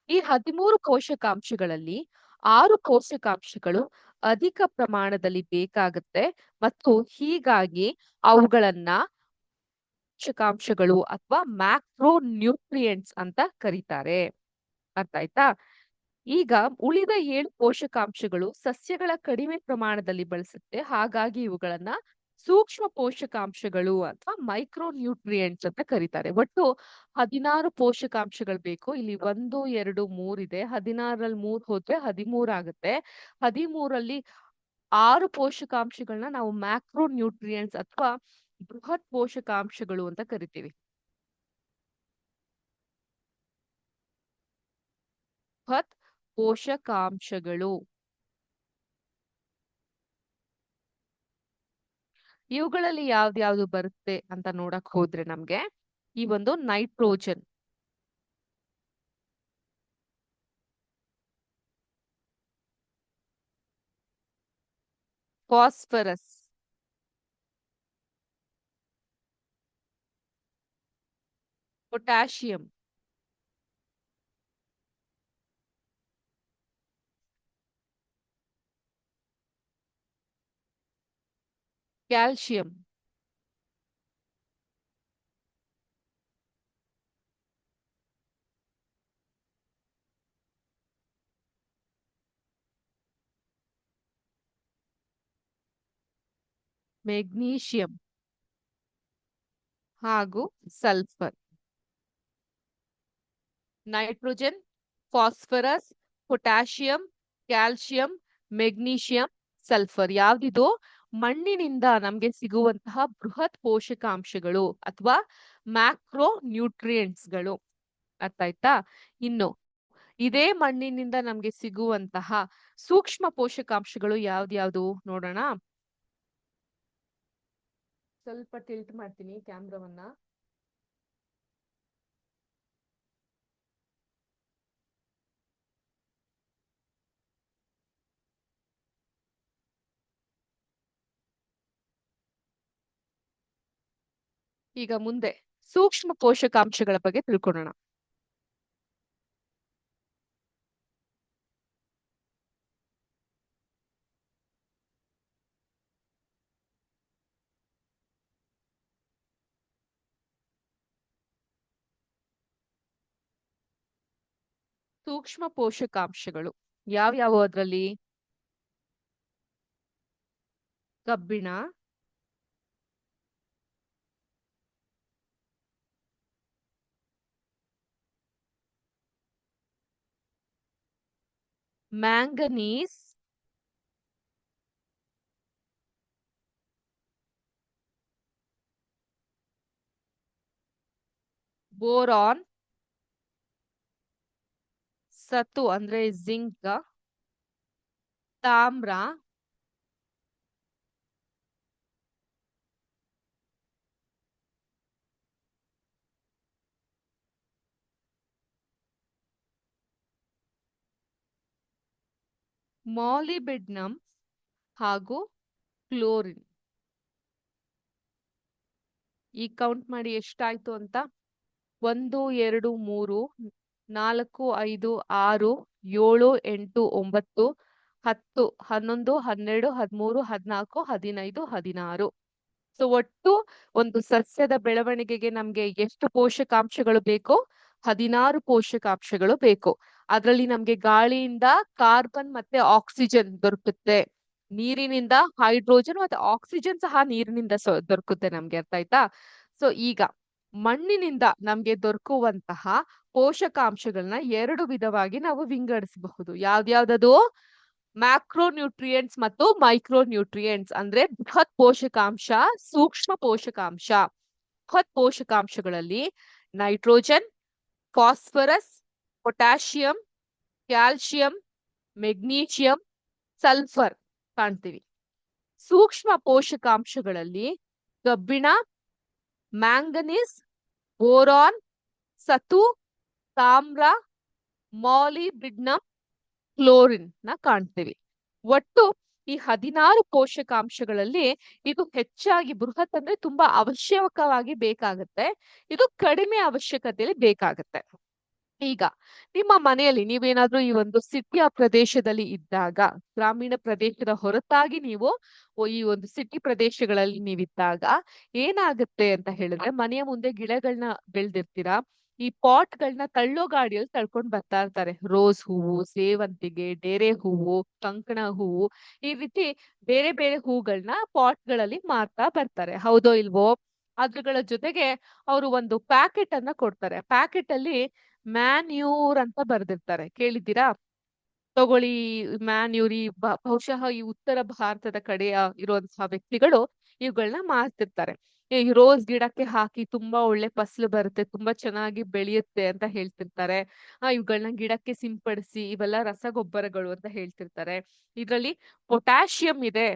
ಈ 13 ಪೋಷಕಾಂಶಗಳಲ್ಲಿ 6 ಪೋಷಕಾಂಶಗಳು ಅಧಿಕ ಪ್ರಮಾಣದಲ್ಲಿ ಬೇಕಾಗುತ್ತೆ ಮತ್ತು ಹೀಗಾಗಿ ಅವುಗಳನ್ನ ಪೋಷಕಾಂಶಗಳು ಅಥವಾ ಮ್ಯಾಕ್ರೋ ನ್ಯೂಟ್ರಿಯೆಂಟ್ಸ್ ಅಂತ ಕರೀತಾರೆ. ಅರ್ಥ ಆಯ್ತಾ? ಈಗ ಉಳಿದ 7 ಪೋಷಕಾಂಶಗಳು ಸಸ್ಯಗಳ ಕಡಿಮೆ ಪ್ರಮಾಣದಲ್ಲಿ ಬಳಸುತ್ತೆ. ಹಾಗಾಗಿ ಇವುಗಳನ್ನ ಸೂಕ್ಷ್ಮ ಪೋಷಕಾಂಶಗಳು ಅಥವಾ ಮೈಕ್ರೋ ನ್ಯೂಟ್ರಿಯೆಂಟ್ಸ್ ಅಂತ ಕರೀತಾರೆ. ಒಟ್ಟು 16 ಪೋಷಕಾಂಶಗಳು ಬೇಕು. ಇಲ್ಲಿ 1, 2, 3 ಇದೆ. 16ರಲ್ಲಿ 3 ಹೋದ್ರೆ 13 ಆಗುತ್ತೆ. 13ರಲ್ಲಿ 6 ಪೋಷಕಾಂಶಗಳನ್ನ ನಾವು ಮ್ಯಾಕ್ರೋ ನ್ಯೂಟ್ರಿಯೆಂಟ್ಸ್ ಅಥವಾ ಬೃಹತ್ ಪೋಷಕಾಂಶಗಳು ಅಂತ ಕರಿತೀವಿ. ಬೃಹತ್ ಪೋಷಕಾಂಶಗಳು. ಇವುಗಳಲ್ಲಿ ಯಾವ್ದ್ಯಾವ್ದು ಬರುತ್ತೆ ಅಂತ ನೋಡಕ್ ಹೋದ್ರೆ ನಮ್ಗೆ ಈ ಒಂದು nitrogen, phosphorus, potassium, calcium, magnesium ಹಾಗೂ sulphur. Nitrogen, phosphorus, potassium, calcium, magnesium, sulphur. ಯಾವ್ದಿದು? ಮಣ್ಣಿನಿಂದ ನಮ್ಗೆ ಸಿಗುವಂತಹ ಬೃಹತ್ ಪೋಷಕಾಂಶಗಳು ಅಥವಾ ಮ್ಯಾಕ್ರೋ ನ್ಯೂಟ್ರಿಯೆಂಟ್ಸ್ಗಳು. ಅರ್ಥ ಆಯ್ತಾ? ಇನ್ನು ಇದೇ ಮಣ್ಣಿನಿಂದ ನಮ್ಗೆ ಸಿಗುವಂತಹ ಸೂಕ್ಷ್ಮ ಪೋಷಕಾಂಶಗಳು ಯಾವ್ದ್ಯಾವ್ದು ನೋಡೋಣ. ಸ್ವಲ್ಪ ಟಿಲ್ಟ್ ಮಾಡ್ತೀನಿ ಕ್ಯಾಮ್ರಾವನ್ನ. ಈಗ ಮುಂದೆ ಸೂಕ್ಷ್ಮ ಪೋಷಕಾಂಶಗಳ ಬಗ್ಗೆ ತಿಳ್ಕೊಳ್ಳೋಣ. ಸೂಕ್ಷ್ಮ ಪೋಷಕಾಂಶಗಳು ಯಾವ್ಯಾವು ಅದ್ರಲ್ಲಿ? ಕಬ್ಬಿಣ, ಮ್ಯಾಂಗನೀಸ್, ಬೋರಾನ್, ಸತು ಅಂದ್ರೆ ಜಿಂಕ್, ತಾಮ್ರ, ಮಾಲಿಬ್ಡಿನಮ್ ಹಾಗೂ ಕ್ಲೋರಿನ್. ಈಗ ಕೌಂಟ್ ಮಾಡಿ ಎಷ್ಟಾಯ್ತು ಅಂತ. 1 2 3 4 5 6 7 8 9 10 11 12 13 14 15 16. ಸೊ ಒಟ್ಟು ಒಂದು ಸಸ್ಯದ ಬೆಳವಣಿಗೆಗೆ ನಮ್ಗೆ ಎಷ್ಟು ಪೋಷಕಾಂಶಗಳು ಬೇಕು? 16 ಪೋಷಕಾಂಶಗಳು ಬೇಕು. ಅದರಲ್ಲಿ ನಮ್ಗೆ ಗಾಳಿಯಿಂದ ಕಾರ್ಬನ್ ಮತ್ತೆ ಆಕ್ಸಿಜನ್ ದೊರಕುತ್ತೆ, ನೀರಿನಿಂದ ಹೈಡ್ರೋಜನ್ ಮತ್ತೆ ಆಕ್ಸಿಜನ್ ಸಹ ನೀರಿನಿಂದ ದೊರಕುತ್ತೆ ನಮ್ಗೆ. ಅರ್ಥ ಆಯ್ತಾ? ಸೊ ಈಗ ಮಣ್ಣಿನಿಂದ ನಮ್ಗೆ ದೊರಕುವಂತಹ ಪೋಷಕಾಂಶಗಳನ್ನ 2 ವಿಧವಾಗಿ ನಾವು ವಿಂಗಡಿಸಬಹುದು. ಯಾವ್ದ್ಯಾವ್ದದು? ಮ್ಯಾಕ್ರೋ ನ್ಯೂಟ್ರಿಯೆಂಟ್ಸ್ ಮತ್ತು ಮೈಕ್ರೋ ನ್ಯೂಟ್ರಿಯೆಂಟ್ಸ್. ಅಂದ್ರೆ ಬೃಹತ್ ಪೋಷಕಾಂಶ, ಸೂಕ್ಷ್ಮ ಪೋಷಕಾಂಶ. ಬೃಹತ್ ಪೋಷಕಾಂಶಗಳಲ್ಲಿ nitrogen, phosphorus, potassium, calcium, magnesium, sulphur ಕಾಣ್ತೀವಿ. ಸೂಕ್ಷ್ಮ ಪೋಷಕಾಂಶಗಳಲ್ಲಿ ಕಬ್ಬಿಣ, ಮ್ಯಾಂಗನೀಸ್, ಬೋರಾನ್, ಸತು, ತಾಮ್ರ, ಮಾಲಿಬ್ಡಿನಮ್, ಕ್ಲೋರಿನ್ ನ ಕಾಣ್ತೀವಿ. ಒಟ್ಟು ಈ 16 ಪೋಷಕಾಂಶಗಳಲ್ಲಿ ಇದು ಹೆಚ್ಚಾಗಿ ಬೃಹತ್ ಅಂದ್ರೆ ತುಂಬಾ ಅವಶ್ಯಕವಾಗಿ ಬೇಕಾಗುತ್ತೆ, ಇದು ಕಡಿಮೆ ಅವಶ್ಯಕತೆಯಲ್ಲಿ ಬೇಕಾಗುತ್ತೆ. ಈಗ ನಿಮ್ಮ ಮನೆಯಲ್ಲಿ ನೀವೇನಾದ್ರೂ ಈ ಒಂದು ಸಿಟಿಯ ಪ್ರದೇಶದಲ್ಲಿ ಇದ್ದಾಗ, ಗ್ರಾಮೀಣ ಪ್ರದೇಶದ ಹೊರತಾಗಿ ನೀವು ಈ ಒಂದು ಸಿಟಿ ಪ್ರದೇಶಗಳಲ್ಲಿ ನೀವಿದ್ದಾಗ ಏನಾಗುತ್ತೆ ಅಂತ ಹೇಳಿದ್ರೆ, ಮನೆಯ ಮುಂದೆ ಗಿಡಗಳನ್ನ ಬೆಳೆದಿರ್ತೀರಾ, ಈ ಪಾಟ್ಗಳನ್ನ ತಳ್ಳೋ ಗಾಡಿಯಲ್ಲಿ ತಳ್ಕೊಂಡ್ ಬರ್ತಾ ಇರ್ತಾರೆ. ರೋಸ್ ಹೂವು, ಸೇವಂತಿಗೆ, ಡೇರೆ ಹೂವು, ಕಂಕಣ ಹೂವು, ಈ ರೀತಿ ಬೇರೆ ಬೇರೆ ಹೂಗಳನ್ನ ಪಾಟ್ಗಳಲ್ಲಿ ಮಾರ್ತಾ ಬರ್ತಾರೆ. ಹೌದೋ ಇಲ್ವೋ? ಅದ್ರಗಳ ಜೊತೆಗೆ ಅವರು ಒಂದು ಪ್ಯಾಕೆಟ್ ಅನ್ನ ಕೊಡ್ತಾರೆ. ಪ್ಯಾಕೆಟ್ ಅಲ್ಲಿ ಮ್ಯಾನ್ಯೂರ್ ಅಂತ ಬರ್ದಿರ್ತಾರೆ. ಕೇಳಿದ್ದೀರಾ? ತಗೊಳ್ಳಿ ಮ್ಯಾನ್ಯೂರ್. ಈ ಬಹುಶಃ ಈ ಉತ್ತರ ಭಾರತದ ಕಡೆಯ ಇರುವಂತಹ ವ್ಯಕ್ತಿಗಳು ಇವುಗಳನ್ನ ಮಾರ್ತಿರ್ತಾರೆ. ಈ ರೋಸ್ ಗಿಡಕ್ಕೆ ಹಾಕಿ ತುಂಬಾ ಒಳ್ಳೆ ಫಸಲು ಬರುತ್ತೆ, ತುಂಬಾ ಚೆನ್ನಾಗಿ ಬೆಳೆಯುತ್ತೆ ಅಂತ ಹೇಳ್ತಿರ್ತಾರೆ. ಇವುಗಳನ್ನ ಗಿಡಕ್ಕೆ ಸಿಂಪಡಿಸಿ, ಇವೆಲ್ಲ ರಸಗೊಬ್ಬರಗಳು ಅಂತ ಹೇಳ್ತಿರ್ತಾರೆ. ಇದರಲ್ಲಿ ಪೊಟ್ಯಾಷಿಯಂ ಇದೆ,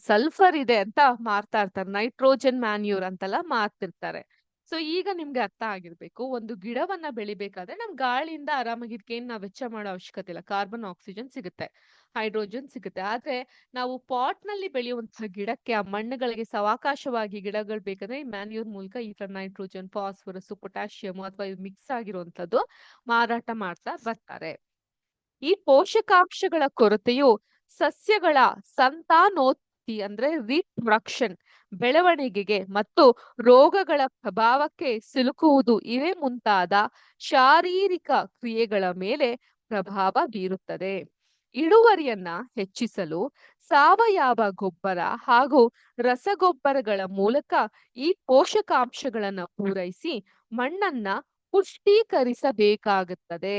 ಸಲ್ಫರ್ ಇದೆ ಅಂತ ಮಾರ್ತಾ ಇರ್ತಾರೆ. ನೈಟ್ರೋಜನ್ ಮ್ಯಾನ್ಯೂರ್ ಅಂತೆಲ್ಲ ಮಾರ್ತಿರ್ತಾರೆ. ಸೊ ಈಗ ನಿಮ್ಗೆ ಅರ್ಥ ಆಗಿರ್ಬೇಕು, ಒಂದು ಗಿಡವನ್ನ ಬೆಳಿಬೇಕಾದ್ರೆ ನಮ್ ಗಾಳಿಯಿಂದ ಆರಾಮಾಗಿ ನಾವ್ ವೆಚ್ಚ ಮಾಡೋ ಅವಶ್ಯಕತೆ ಇಲ್ಲ. ಕಾರ್ಬನ್ ಆಕ್ಸಿಜನ್ ಸಿಗುತ್ತೆ, ಹೈಡ್ರೋಜನ್ ಸಿಗುತ್ತೆ. ಆದ್ರೆ ನಾವು ಪಾಟ್ ನಲ್ಲಿ ಬೆಳೆಯುವಂತಹ ಗಿಡಕ್ಕೆ, ಆ ಮಣ್ಣುಗಳಿಗೆ ಸಾವಕಾಶವಾಗಿ ಗಿಡಗಳು ಬೇಕಂದ್ರೆ ಈ ಮ್ಯಾನ್ಯೂರ್ ಮೂಲಕ ಈ ತರ ನೈಟ್ರೋಜನ್, ಫಾಸ್ಫರಸ್, ಪೊಟ್ಯಾಷಿಯಂ ಅಥವಾ ಮಿಕ್ಸ್ ಆಗಿರುವಂತದ್ದು ಮಾರಾಟ ಮಾಡ್ತಾ ಬರ್ತಾರೆ. ಈ ಪೋಷಕಾಂಶಗಳ ಕೊರತೆಯು ಸಸ್ಯಗಳ ಸಂತಾನೋತ್ಪತ್ತಿ ಅಂದ್ರೆ ರೀಪ್ರೊಡಕ್ಷನ್, ಬೆಳವಣಿಗೆಗೆ ಮತ್ತು ರೋಗಗಳ ಪ್ರಭಾವಕ್ಕೆ ಸಿಲುಕುವುದು ಇವೇ ಮುಂತಾದ ಶಾರೀರಿಕ ಕ್ರಿಯೆಗಳ ಮೇಲೆ ಪ್ರಭಾವ ಬೀರುತ್ತದೆ. ಇಳುವರಿಯನ್ನ ಹೆಚ್ಚಿಸಲು ಸಾವಯವ ಗೊಬ್ಬರ ಹಾಗೂ ರಸಗೊಬ್ಬರಗಳ ಮೂಲಕ ಈ ಪೋಷಕಾಂಶಗಳನ್ನ ಪೂರೈಸಿ ಮಣ್ಣನ್ನ ಪುಷ್ಟೀಕರಿಸಬೇಕಾಗುತ್ತದೆ.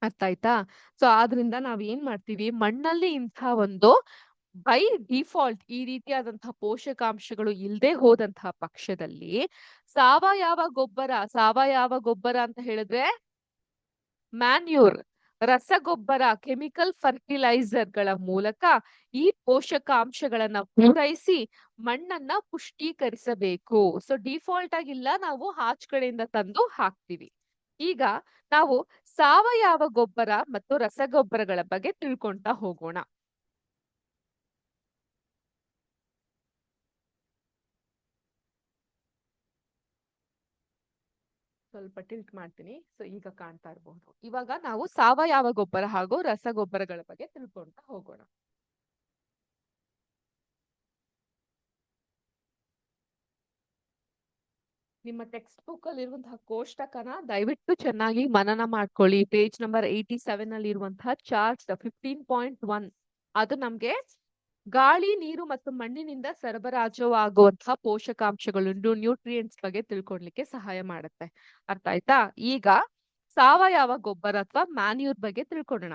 ಅರ್ಥ ಆಯ್ತಾ? ಸೊ ಆದ್ರಿಂದ ನಾವ್ ಏನ್ ಮಾಡ್ತೀವಿ, ಮಣ್ಣಲ್ಲಿ ಇಂಥ ಒಂದು ಬೈ ಡಿಫಾಲ್ಟ್ ಈ ರೀತಿಯಾದಂತಹ ಪೋಷಕಾಂಶಗಳು ಇಲ್ಲದೆ ಹೋದಂತಹ ಪಕ್ಷದಲ್ಲಿ ಸಾವಯವ ಗೊಬ್ಬರ ಅಂತ ಹೇಳಿದ್ರೆ ಮ್ಯಾನ್ಯೂರ್, ರಸಗೊಬ್ಬರ, ಕೆಮಿಕಲ್ ಫರ್ಟಿಲೈಸರ್ ಗಳ ಮೂಲಕ ಈ ಪೋಷಕಾಂಶಗಳನ್ನ ಪೂರೈಸಿ ಮಣ್ಣನ್ನ ಪುಷ್ಟೀಕರಿಸಬೇಕು. ಸೊ ಡಿಫಾಲ್ಟ್ ಆಗಿಲ್ಲ, ನಾವು ಆಚ್ ಕಡೆಯಿಂದ ತಂದು ಹಾಕ್ತಿವಿ. ಈಗ ನಾವು ಸಾವಯವ ಗೊಬ್ಬರ ಮತ್ತು ರಸಗೊಬ್ಬರಗಳ ಬಗ್ಗೆ ತಿಳ್ಕೊಂತಾ ಹೋಗೋಣ. ಸ್ವಲ್ಪ ಟಿಲ್ಟ್ ಮಾಡ್ತೀನಿ. ಸೊ ಈಗ ಕಾಣ್ತಾ ಇರಬಹುದು. ಇವಾಗ ನಾವು ಸಾವಯವ ಗೊಬ್ಬರ ಹಾಗೂ ರಸಗೊಬ್ಬರಗಳ ಬಗ್ಗೆ ತಿಳ್ಕೊಂತಾ ಹೋಗೋಣ. ನಿಮ್ಮ ಟೆಕ್ಸ್ಟ್ ಬುಕ್ ಅಲ್ಲಿ ಇರುವಂತಹ ಕೋಷ್ಟಕನ ದಯವಿಟ್ಟು ಚೆನ್ನಾಗಿ ಮನನ ಮಾಡ್ಕೊಳ್ಳಿ. ಪೇಜ್ ನಂಬರ್ 87 ಅಲ್ಲಿ ಇರುವಂತಹ ಚಾರ್ಟ್ 15.1 ಅದು ನಮ್ಗೆ ಗಾಳಿ, ನೀರು ಮತ್ತು ಮಣ್ಣಿನಿಂದ ಸರಬರಾಜುವಾಗುವಂತಹ ಪೋಷಕಾಂಶಗಳು, ನ್ಯೂಟ್ರಿಯೆಂಟ್ಸ್ ಬಗ್ಗೆ ತಿಳ್ಕೊಳ್ಲಿಕ್ಕೆ ಸಹಾಯ ಮಾಡುತ್ತೆ. ಅರ್ಥ ಆಯ್ತಾ? ಈಗ ಸಾವಯವ ಗೊಬ್ಬರ ಅಥವಾ ಮ್ಯಾನ್ಯೂರ್ ಬಗ್ಗೆ ತಿಳ್ಕೊಳ್ಳೋಣ.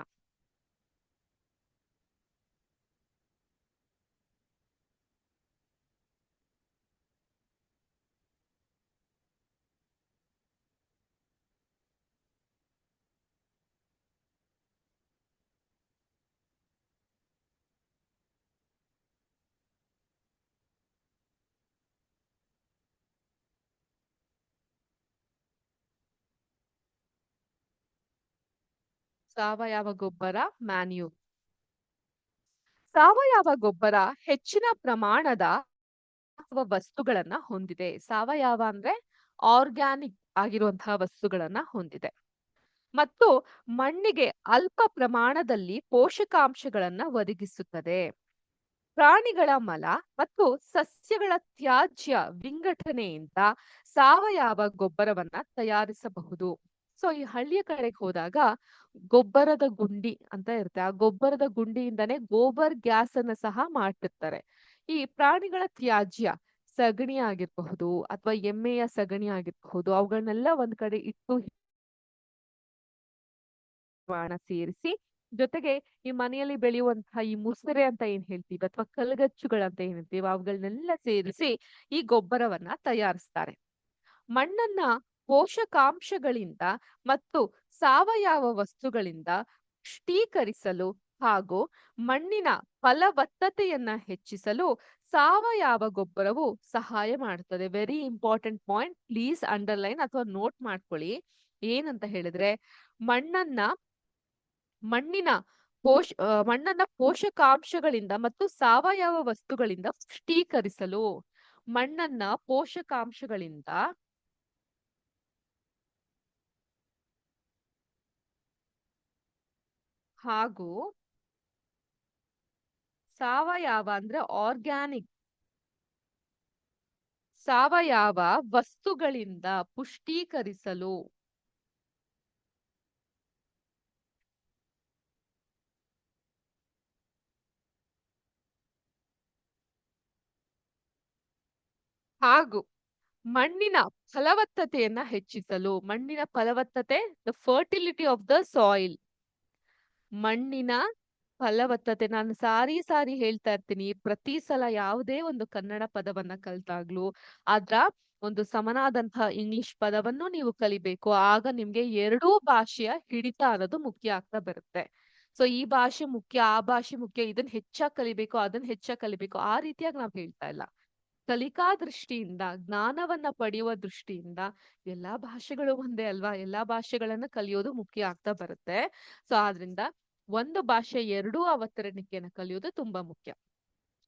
ಸಾವಯವ ಗೊಬ್ಬರ, ಮ್ಯಾನ್ಯೂರ್. ಸಾವಯವ ಗೊಬ್ಬರ ಹೆಚ್ಚಿನ ಪ್ರಮಾಣದ ವಸ್ತುಗಳನ್ನ ಹೊಂದಿದೆ. ಸಾವಯವ ಅಂದ್ರೆ ಆರ್ಗ್ಯಾನಿಕ್ ಆಗಿರುವಂತಹ ವಸ್ತುಗಳನ್ನ ಹೊಂದಿದೆ ಮತ್ತು ಮಣ್ಣಿಗೆ ಅಲ್ಪ ಪ್ರಮಾಣದಲ್ಲಿ ಪೋಷಕಾಂಶಗಳನ್ನ ಒದಗಿಸುತ್ತದೆ. ಪ್ರಾಣಿಗಳ ಮಲ ಮತ್ತು ಸಸ್ಯಗಳ ತ್ಯಾಜ್ಯ ವಿಂಗಡಣೆಯಿಂದ ಸಾವಯವ ಗೊಬ್ಬರವನ್ನ ತಯಾರಿಸಬಹುದು. ಸೊ ಈ ಹಳ್ಳಿಯ ಕಡೆಗೆ ಹೋದಾಗ ಗೊಬ್ಬರದ ಗುಂಡಿ ಅಂತ ಇರುತ್ತೆ. ಆ ಗೊಬ್ಬರದ ಗುಂಡಿಯಿಂದನೇ ಗೋಬರ್ ಗ್ಯಾಸ್ ಅನ್ನ ಸಹ ಮಾಡ್ತಿರ್ತಾರೆ. ಈ ಪ್ರಾಣಿಗಳ ತ್ಯಾಜ್ಯ ಸಗಣಿ ಆಗಿರಬಹುದು ಅಥವಾ ಎಮ್ಮೆಯ ಸಗಣಿ ಆಗಿರಬಹುದು, ಅವುಗಳನ್ನೆಲ್ಲ ಒಂದ್ ಕಡೆ ಇಟ್ಟು ಸೇರಿಸಿ, ಜೊತೆಗೆ ಈ ಮನೆಯಲ್ಲಿ ಬೆಳೆಯುವಂತಹ ಈ ಮುಸುರೆ ಅಂತ ಏನ್ ಹೇಳ್ತೀವಿ ಅಥವಾ ಕಲ್ಗಚ್ಚುಗಳಂತ ಏನ್ ಹೇಳ್ತೀವಿ, ಅವುಗಳನ್ನೆಲ್ಲ ಸೇರಿಸಿ ಈ ಗೊಬ್ಬರವನ್ನ ತಯಾರಿಸ್ತಾರೆ. ಮಣ್ಣನ್ನ ಪೋಷಕಾಂಶಗಳಿಂದ ಮತ್ತು ಸಾವಯವ ವಸ್ತುಗಳಿಂದ ಪುಷ್ಟೀಕರಿಸಲು ಹಾಗೂ ಮಣ್ಣಿನ ಫಲವತ್ತತೆಯನ್ನ ಹೆಚ್ಚಿಸಲು ಸಾವಯವ ಗೊಬ್ಬರವು ಸಹಾಯ ಮಾಡುತ್ತದೆ. Very important point, please underline ಅಥವಾ ನೋಟ್ ಮಾಡ್ಕೊಳ್ಳಿ. ಏನಂತ ಹೇಳಿದ್ರೆ ಮಣ್ಣಿನ ಮಣ್ಣನ್ನ ಪೋಷಕಾಂಶಗಳಿಂದ ಮತ್ತು ಸಾವಯವ ವಸ್ತುಗಳಿಂದ ಪುಷ್ಟೀಕರಿಸಲು, ಮಣ್ಣನ್ನ ಪೋಷಕಾಂಶಗಳಿಂದ ಹಾಗೂ ಸಾವಯವ ಅಂದ್ರೆ ಆರ್ಗ್ಯಾನಿಕ್ ಸಾವಯವ ವಸ್ತುಗಳಿಂದ ಪುಷ್ಟೀಕರಿಸಲು ಹಾಗೂ ಮಣ್ಣಿನ ಫಲವತ್ತತೆಯನ್ನ ಹೆಚ್ಚಿಸಲು. ಮಣ್ಣಿನ ಫಲವತ್ತತೆ, the fertility of the soil. ಮಣ್ಣಿನ ಫಲವತ್ತತೆ, ನಾನು ಸಾರಿ ಸಾರಿ ಹೇಳ್ತಾ ಇರ್ತೀನಿ, ಪ್ರತಿ ಸಲ ಯಾವುದೇ ಒಂದು ಕನ್ನಡ ಪದವನ್ನ ಕಲ್ತಾಗ್ಲೂ ಅದ್ರ ಒಂದು ಸಮನಾದಂತಹ ಇಂಗ್ಲಿಷ್ ಪದವನ್ನು ನೀವು ಕಲಿಬೇಕು. ಆಗ ನಿಮ್ಗೆ ಎರಡೂ ಭಾಷೆಯ ಹಿಡಿತ ಅನ್ನೋದು ಮುಖ್ಯ ಆಗ್ತಾ ಬರುತ್ತೆ. ಸೊ ಈ ಭಾಷೆ ಮುಖ್ಯ, ಆ ಭಾಷೆ ಮುಖ್ಯ, ಇದನ್ನ ಹೆಚ್ಚಾಗಿ ಕಲಿಬೇಕು, ಅದನ್ನ ಹೆಚ್ಚಾಗಿ ಕಲಿಬೇಕು, ಆ ರೀತಿಯಾಗಿ ನಾವ್ ಹೇಳ್ತಾ ಇಲ್ಲ. ಕಲಿಕಾ ದೃಷ್ಟಿಯಿಂದ, ಜ್ಞಾನವನ್ನ ಪಡೆಯುವ ದೃಷ್ಟಿಯಿಂದ ಎಲ್ಲಾ ಭಾಷೆಗಳು ಒಂದೇ ಅಲ್ವಾ? ಎಲ್ಲಾ ಭಾಷೆಗಳನ್ನ ಕಲಿಯೋದು ಮುಖ್ಯ ಆಗ್ತಾ ಬರುತ್ತೆ. ಸೊ ಆದ್ರಿಂದ ಒಂದು ಭಾಷೆ ಎರಡೂ ಅವತರಣಿಕೆಯನ್ನ ಕಲಿಯೋದು ತುಂಬಾ ಮುಖ್ಯ.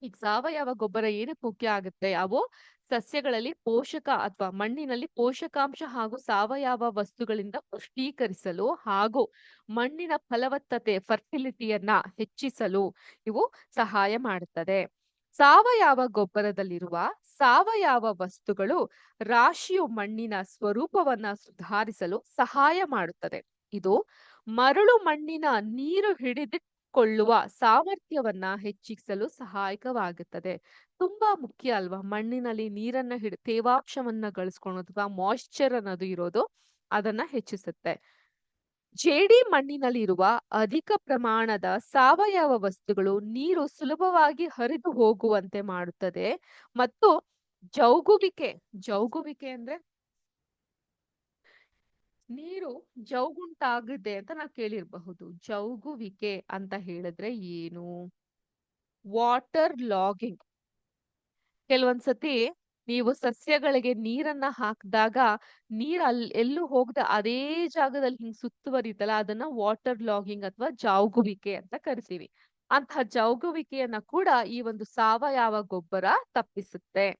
ಈಗ ಸಾವಯವ ಗೊಬ್ಬರ ಏನಕ್ಕೆ ಮುಖ್ಯ ಆಗುತ್ತೆ? ಅವು ಸಸ್ಯಗಳಲ್ಲಿ ಪೋಷಕ ಅಥವಾ ಮಣ್ಣಿನಲ್ಲಿ ಪೋಷಕಾಂಶ ಹಾಗೂ ಸಾವಯವ ವಸ್ತುಗಳಿಂದ ಪುಷ್ಟೀಕರಿಸಲು ಹಾಗೂ ಮಣ್ಣಿನ ಫಲವತ್ತತೆ ಫರ್ಟಿಲಿಟಿಯನ್ನ ಹೆಚ್ಚಿಸಲು ಇವು ಸಹಾಯ ಮಾಡುತ್ತದೆ. ಸಾವಯವ ಗೊಬ್ಬರದಲ್ಲಿರುವ ಸಾವಯವ ವಸ್ತುಗಳು ರಾಶಿಯು ಮಣ್ಣಿನ ಸ್ವರೂಪವನ್ನ ಸುಧಾರಿಸಲು ಸಹಾಯ ಮಾಡುತ್ತದೆ. ಇದು ಮರಳು ಮಣ್ಣಿನ ನೀರು ಹಿಡಿದಿಟ್ಟುಕೊಳ್ಳುವ ಸಾಮರ್ಥ್ಯವನ್ನ ಹೆಚ್ಚಿಸಲು ಸಹಾಯಕವಾಗುತ್ತದೆ. ತುಂಬಾ ಮುಖ್ಯ ಅಲ್ವಾ? ಮಣ್ಣಿನಲ್ಲಿ ನೀರನ್ನ ತೇವಾಂಶವನ್ನ ಗಳಿಸ್ಕೊಳ್ಳೋದು ಅಥವಾ ಮಾಯಿಶ್ಚರ್ ಅನ್ನೋದು ಇರೋದು, ಅದನ್ನ ಹೆಚ್ಚಿಸುತ್ತೆ. ಜೇಡಿ ಮಣ್ಣಿನಲ್ಲಿರುವ ಅಧಿಕ ಪ್ರಮಾಣದ ಸಾವಯವ ವಸ್ತುಗಳು ನೀರು ಸುಲಭವಾಗಿ ಹರಿದು ಹೋಗುವಂತೆ ಮಾಡುತ್ತದೆ ಮತ್ತು ಜೌಗುವಿಕೆ ಅಂದ್ರೆ ನೀರು ಜೌಗುಂಟಾಗಿದೆ ಅಂತ ನಾವು ಕೇಳಿರಬಹುದು. ಜೌಗುವಿಕೆ ಅಂತ ಹೇಳಿದ್ರೆ ಏನು? Water logging. ಕೆಲವೊಂದ್ಸತಿ ನೀವು ಸಸ್ಯಗಳಿಗೆ ನೀರನ್ನ ಹಾಕಿದಾಗ ನೀರ್ ಎಲ್ಲೂ ಹೋಗದ ಅದೇ ಜಾಗದಲ್ಲಿ ಹಿಂಗ್ ಸುತ್ತುವರಿತಲ್ಲ, ಅದನ್ನ ವಾಟರ್ ಲಾಗಿಂಗ್ ಅಥವಾ ಜಾವುಗುವಿಕೆ ಅಂತ ಕರಿತೀವಿ. ಅಂತಹ ಜಾವುಗುವಿಕೆಯನ್ನ ಕೂಡ ಈ ಒಂದು ಸಾವಯವ ಗೊಬ್ಬರ ತಪ್ಪಿಸುತ್ತೆ.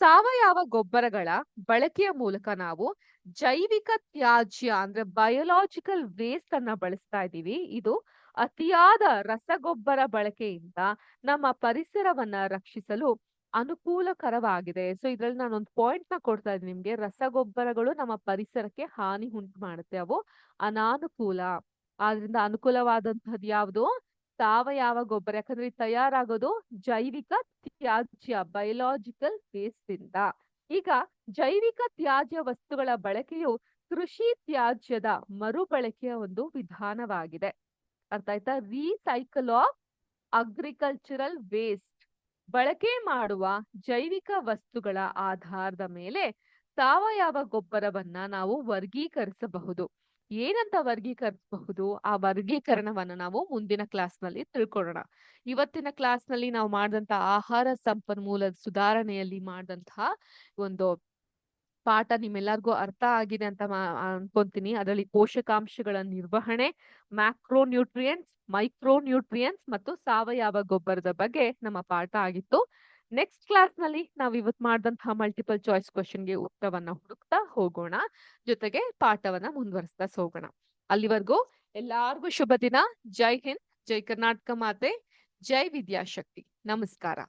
ಸಾವಯವ ಗೊಬ್ಬರಗಳ ಬಳಕೆಯ ಮೂಲಕ ನಾವು ಜೈವಿಕ ತ್ಯಾಜ್ಯ ಅಂದ್ರೆ ಬಯೋಲಾಜಿಕಲ್ ವೇಸ್ಟ್ ಅನ್ನ ಬಳಸ್ತಾ ಇದ್ದೀವಿ. ಇದು ಅತಿಯಾದ ರಸಗೊಬ್ಬರ ಬಳಕೆಯಿಂದ ನಮ್ಮ ಪರಿಸರವನ್ನ ರಕ್ಷಿಸಲು ಅನುಕೂಲಕರವಾಗಿದೆ. ಸೊ ಇದ್ರಲ್ಲಿ ನಾನೊಂದು ಪಾಯಿಂಟ್ ನ ಕೊಡ್ತಾ ಇದ್ದೀನಿ ನಿಮ್ಗೆ. ರಸಗೊಬ್ಬರಗಳು ನಮ್ಮ ಪರಿಸರಕ್ಕೆ ಹಾನಿ ಉಂಟು ಮಾಡುತ್ತೆ, ಅವು ಅನಾನುಕೂಲ. ಆದ್ರಿಂದ ಅನುಕೂಲವಾದಂತಹದ್ದು ಯಾವುದು? ಸಾವಯವ ಗೊಬ್ಬರ. ಯಾಕಂದ್ರೆ ಇದು ತಯಾರಾಗೋದು ಜೈವಿಕ ತ್ಯಾಜ್ಯ, ಬಯೋಲಾಜಿಕಲ್ ವೇಸ್ಟ್ ಇಂದ. ಈಗ ಜೈವಿಕ ತ್ಯಾಜ್ಯ ವಸ್ತುಗಳ ಬಳಕೆಯು ಕೃಷಿ ತ್ಯಾಜ್ಯದ ಮರುಬಳಕೆಯ ಒಂದು ವಿಧಾನವಾಗಿದೆ. ಅರ್ಥ ಆಯ್ತಾ? Recycle of agricultural waste. ಬಳಕೆ ಮಾಡುವ ಜೈವಿಕ ವಸ್ತುಗಳ ಆಧಾರದ ಮೇಲೆ ಸಾವಯವ ಗೊಬ್ಬರವನ್ನ ನಾವು ವರ್ಗೀಕರಿಸಬಹುದು. ಏನಂತ ವರ್ಗೀಕರಿಸಬಹುದು? ಆ ವರ್ಗೀಕರಣವನ್ನ ನಾವು ಮುಂದಿನ ಕ್ಲಾಸ್ ನಲ್ಲಿ ತಿಳ್ಕೊಳ್ಳೋಣ. ಇವತ್ತಿನ ಕ್ಲಾಸ್ ನಲ್ಲಿ ನಾವು ಮಾಡಿದಂತಹ ಆಹಾರ ಸಂಪನ್ಮೂಲದ ಸುಧಾರಣೆಯಲ್ಲಿ ಮಾಡಿದಂತಹ ಒಂದು ಪಾಠ ನಿಮ್ಮೆಲ್ಲರಿಗೂ ಅರ್ಥ ಆಗಿದೆ ಅಂತ ಅನ್ಕೊಂತೀನಿ. ಅದರಲ್ಲಿ ಪೋಷಕಾಂಶಗಳ ನಿರ್ವಹಣೆ, ಮ್ಯಾಕ್ರೋ ನ್ಯೂಟ್ರಿಯೆಂಟ್ಸ್, ಮೈಕ್ರೋ ನ್ಯೂಟ್ರಿಯೆಂಟ್ಸ್ ಮತ್ತು ಸಾವಯವ ಗೊಬ್ಬರದ ಬಗ್ಗೆ ನಮ್ಮ ಪಾಠ ಆಗಿತ್ತು. ನೆಕ್ಸ್ಟ್ ಕ್ಲಾಸ್‌ನಲ್ಲಿ ನಾವು ಇವತ್ತು ಮಾಡಿದಂತಹ ಮಲ್ಟಿಪಲ್ ಚಾಯ್ಸ್ ಕ್ವೆಶ್ಚನ್‌ಗೆ ಉತ್ತರವನ್ನ ಹುಡುಕ್ತಾ ಹೋಗೋಣ. ಜೊತೆಗೆ ಪಾಠವನ್ನ ಮುಂದುವರಿಸ್ತಾ ಹೋಗೋಣ. ಅಲ್ಲಿವರೆಗೂ ಎಲ್ಲಾರ್ಗೂ ಶುಭ ದಿನ. ಜೈ ಹಿಂದ್, ಜೈ ಕರ್ನಾಟಕ ಮಾತೆ, ಜೈ ವಿದ್ಯಾಶಕ್ತಿ. ನಮಸ್ಕಾರ.